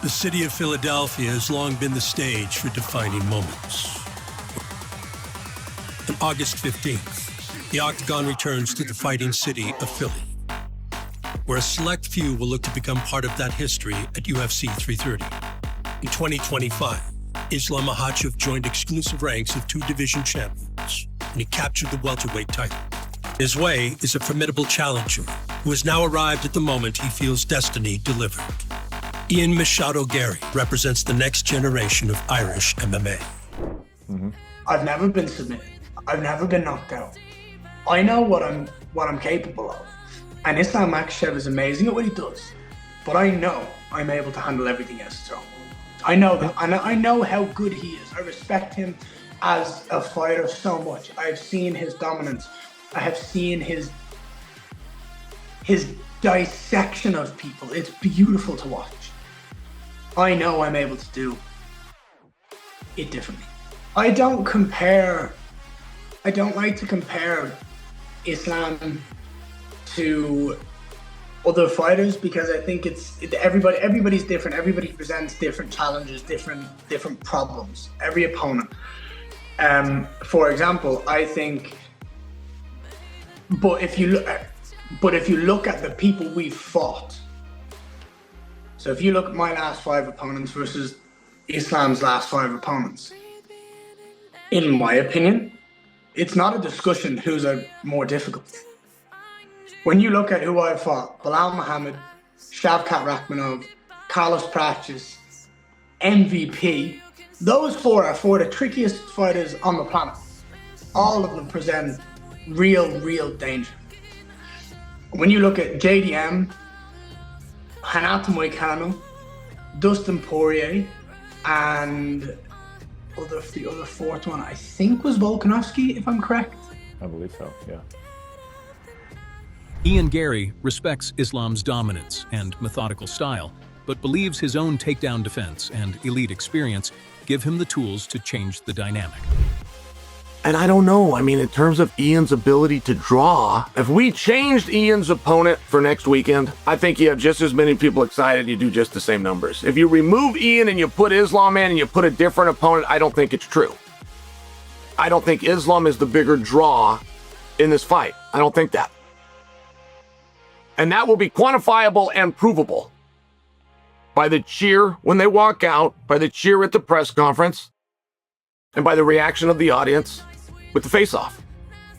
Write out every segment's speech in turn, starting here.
The city of Philadelphia has long been the stage for defining moments. On August 15th, the Octagon returns to the fighting city of Philly, where a select few will look to become part of that history at UFC 330. In 2025, Islam Makhachev joined exclusive ranks of two division champions, and he captured the welterweight title. His way is a formidable challenger who has now arrived at the moment he feels destiny delivered. Ian Garry represents the next generation of Irish MMA. I've never been submitted. I've never been knocked out. I know what I'm capable of. And Islam Makhachev is amazing at what he does. But I know I'm able to handle everything else thrown. I know that. And I know how good he is. I respect him as a fighter so much. I've seen his dominance. I have seen his dissection of people. It's beautiful to watch. I know I'm able to do it differently. I don't like to compare Islam to other fighters because I think everybody's different. Everybody presents different challenges, different problems. Every opponent. For example, I think. But if you look at the people we've fought. So if you look at my last 5 opponents versus Islam's last 5 opponents, in my opinion, it's not a discussion who's more difficult. When you look at who I've fought, Bilal Muhammad, Shavkat Rakhmonov, Carlos Prates, MVP, those 4 are 4 of the trickiest fighters on the planet. All of them present real danger. When you look at JDM, Renato Moicano, Dustin Poirier, and the other 4th one I think was Volkanovski, if I'm correct. I believe so, yeah. Ian Garry respects Islam's dominance and methodical style, but believes his own takedown defense and elite experience give him the tools to change the dynamic. And I don't know, I mean, in terms of Ian's ability to draw, if we changed Ian's opponent for next weekend, I think you have just as many people excited, you do just the same numbers. If you remove Ian and you put Islam in and you put a different opponent, I don't think it's true. I don't think Islam is the bigger draw in this fight. I don't think that. And that will be quantifiable and provable by the cheer when they walk out, by the cheer at the press conference, and by the reaction of the audience with the face-off.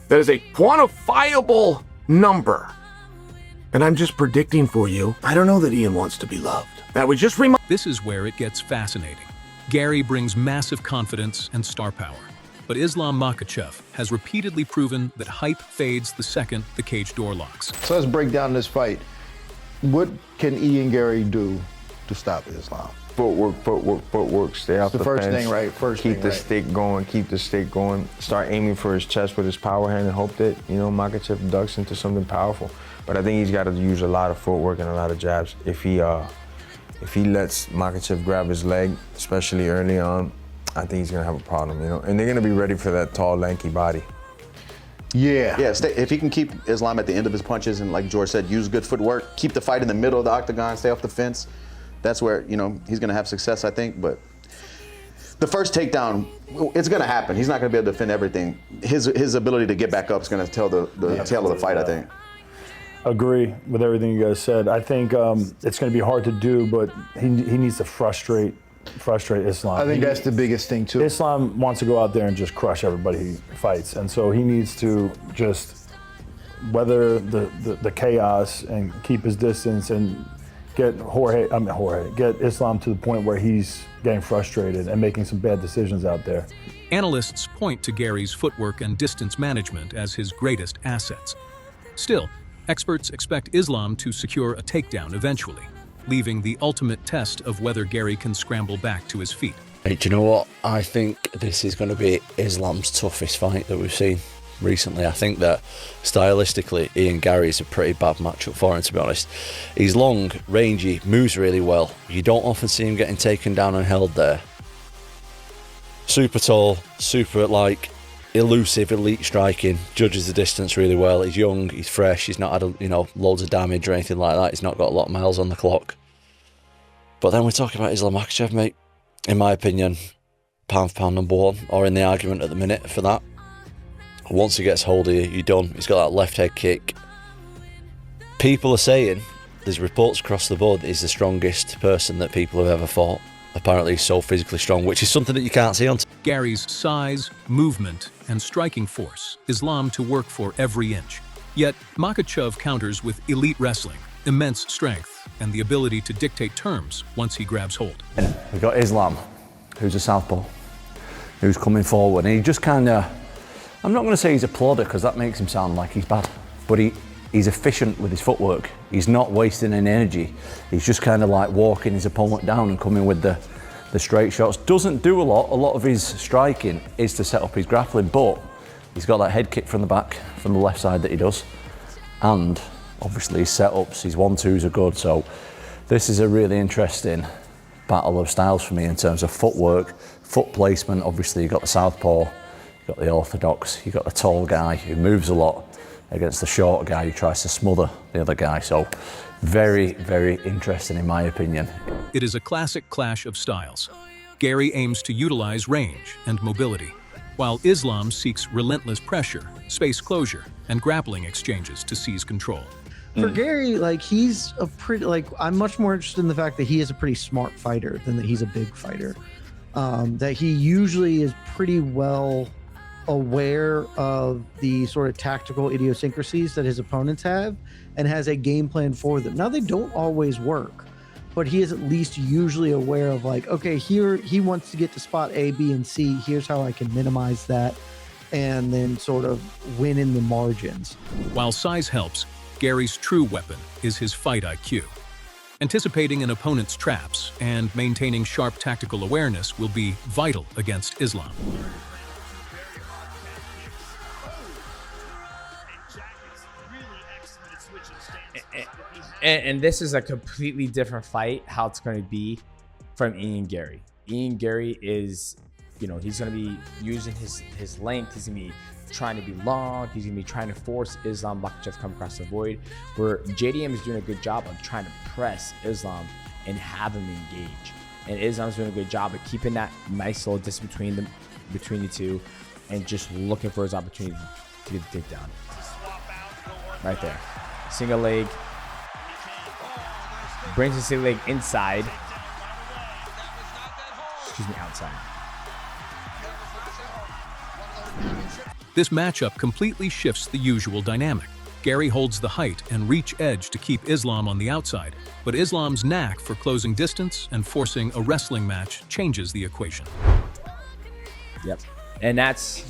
That is a quantifiable number. And I'm just predicting for you, I don't know that Ian wants to be loved. That would just remind. This is where it gets fascinating. Garry brings massive confidence and star power, but Islam Makhachev has repeatedly proven that hype fades the second the cage door locks. So let's break down this fight. What can Ian Garry do to stop Islam? Footwork, stay off the fence. First thing, right? Keep the stick going, start aiming for his chest with his power hand and hope that, Makhachev ducks into something powerful. But I think he's got to use a lot of footwork and a lot of jabs. If he lets Makhachev grab his leg, especially early on, I think he's going to have a problem, And they're going to be ready for that tall, lanky body. Yeah. Yeah, if he can keep Islam at the end of his punches and, like George said, use good footwork, keep the fight in the middle of the octagon, stay off the fence, that's where, he's going to have success, I think. But the first takedown, it's going to happen. He's not going to be able to defend everything. His ability to get back up is going to tell the tale of the fight, I think. Agree with everything you guys said. I think it's going to be hard to do, but he needs to frustrate Islam. I think that's the biggest thing, too. Islam wants to go out there and just crush everybody he fights. And so he needs to just weather the chaos and keep his distance and get Islam to the point where he's getting frustrated and making some bad decisions out there. Analysts point to Garry's footwork and distance management as his greatest assets. Still, experts expect Islam to secure a takedown eventually, leaving the ultimate test of whether Garry can scramble back to his feet. Hey, do you know what? I think this is going to be Islam's toughest fight that we've seen recently. I think that stylistically, Ian Garry is a pretty bad matchup for him, to be honest. He's long, rangy, moves really well. You don't often see him getting taken down and held there. Super tall, super elusive, elite striking, judges the distance really well. He's young, he's fresh, he's not had loads of damage or anything like that. He's not got a lot of miles on the clock. But then we're talking about Islam Makhachev, mate. In my opinion, pound for pound number one, or in the argument at the minute for that. Once he gets hold of you, you're done. He's got that left head kick. People are saying, there's reports across the board, that he's the strongest person that people have ever fought. Apparently he's so physically strong, which is something that you can't see on Gary's size, movement, and striking force, Islam to work for every inch. Yet, Makhachev counters with elite wrestling, immense strength, and the ability to dictate terms once he grabs hold. We've got Islam, who's a southpaw, who's coming forward, and he just kind of, I'm not going to say he's a plodder because that makes him sound like he's bad, but he's efficient with his footwork. He's not wasting any energy. He's just kind of like walking his opponent down and coming with the straight shots. Doesn't do a lot. A lot of his striking is to set up his grappling, but he's got that head kick from the back, from the left side that he does. And obviously his setups, his 1-2s are good. So this is a really interesting battle of styles for me in terms of footwork, foot placement. Obviously you've got the southpaw, you've got the orthodox, you've got the tall guy who moves a lot against the short guy who tries to smother the other guy. So very, very interesting in my opinion. It is a classic clash of styles. Gary aims to utilize range and mobility, while Islam seeks relentless pressure, space closure, and grappling exchanges to seize control. For Gary, like, he's a pretty, like, I'm much more interested in the fact that he is a pretty smart fighter than that he's a big fighter. That he usually is pretty well aware of the sort of tactical idiosyncrasies that his opponents have and has a game plan for them. Now, they don't always work, but he is at least usually aware of, like, okay, here he wants to get to spot A, B, and C. Here's how I can minimize that and then sort of win in the margins. While size helps, Gary's true weapon is his fight IQ. Anticipating an opponent's traps and maintaining sharp tactical awareness will be vital against Islam. And this is a completely different fight, how it's going to be from Ian Garry. Ian Garry is, you know, he's going to be using his length. He's going to be trying to be long. He's going to be trying to force Islam Makhachev to come across the void, where JDM is doing a good job of trying to press Islam and have him engage. And Islam's doing a good job of keeping that nice little distance between the two and just looking for his opportunity to get the takedown. Right there. Single leg. Brings his single leg inside. Excuse me, outside. This matchup completely shifts the usual dynamic. Gary holds the height and reach edge to keep Islam on the outside, but Islam's knack for closing distance and forcing a wrestling match changes the equation. Yep. And that's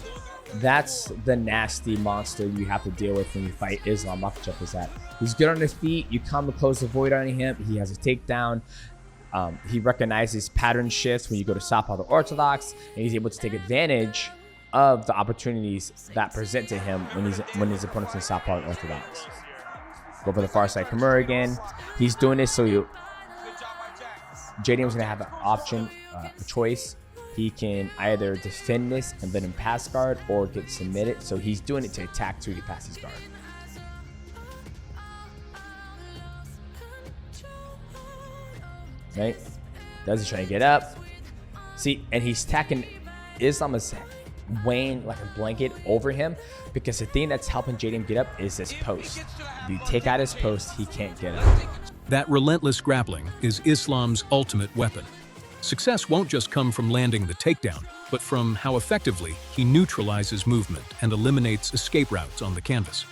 the nasty monster you have to deal with when you fight Islam Makhachev, is that he's good on his feet. You come to close the void on him. He has a takedown. He recognizes pattern shifts when you go to southpaw or orthodox, and he's able to take advantage of the opportunities that present to him when his opponent's in southpaw or orthodox. Go for the far side Khmer again. He's doing this so JDM's gonna have an option, a choice. He can either defend this and let him pass guard or get submitted. So he's doing it to attack to get past his guard. Right? Does he try to get up? See, and he's tacking. Islam is weighing like a blanket over him because the thing that's helping JDM get up is his post. If you take out his post, he can't get up. That relentless grappling is Islam's ultimate weapon. Success won't just come from landing the takedown, but from how effectively he neutralizes movement and eliminates escape routes on the canvas.